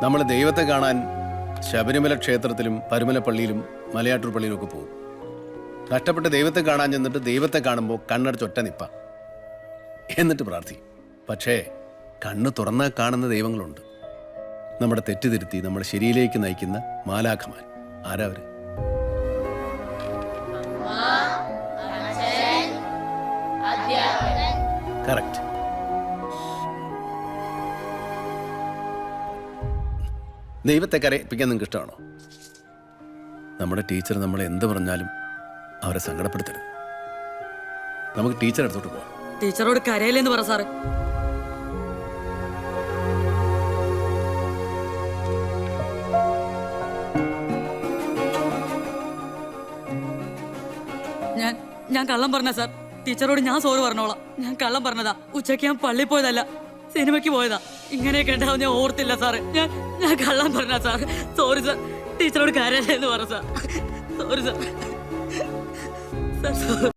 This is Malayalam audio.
നമ്മൾ ദൈവത്തെ കാണാൻ ശബരിമല ക്ഷേത്രത്തിലും പരുമലപ്പള്ളിയിലും മലയാറ്റൂർ പള്ളിയിലും ഒക്കെ പോകും. കഷ്ടപ്പെട്ട് ദൈവത്തെ കാണാൻ ചെന്നിട്ട് ദൈവത്തെ കാണുമ്പോൾ കണ്ണടച്ചൊറ്റ നിപ്പ എന്നിട്ട് പ്രാർത്ഥിക്കും. പക്ഷേ കണ്ണ് തുറന്നാൽ കാണുന്ന ദൈവങ്ങളുണ്ട്. നമ്മുടെ തെറ്റ് തിരുത്തി നമ്മുടെ ശരിയിലേക്ക് നയിക്കുന്ന മാലാഖമാർ. ആരാ അവര്? കറക്റ്റ്. ദൈവത്തെ കരയിപ്പിക്കാൻ നിങ്ങൾക്ക് ഇഷ്ടമാണോ? നമ്മുടെ ടീച്ചർ നമ്മൾ എന്ത് പറഞ്ഞാലും അവരെ സങ്കടപ്പെടുത്തരുത്. നമുക്ക് ടീച്ചർ അടുത്തോട്ട് പോവാം. ടീച്ചറോട് കരയില്ലെന്ന് പറ സാറ്. ഞാൻ കള്ളം പറഞ്ഞ സാർ. ടീച്ചറോട് ഞാൻ സോറി പറഞ്ഞോളാം. ഞാൻ കള്ളം പറഞ്ഞതാ. ഉച്ചയ്ക്ക് ഞാൻ പള്ളിയിൽ പോയതല്ല, സിനിമയ്ക്ക് പോയതാ. ഇങ്ങനെയൊക്കെ ഉണ്ടാവും ഞാൻ ഓർത്തില്ല സാറ്. ഞാൻ കള്ളം പറഞ്ഞ സാർ. Sorry sir. ടീച്ചറോട് കരയില്ലെന്ന് പറ sir. Sorry sir. Sir sorry.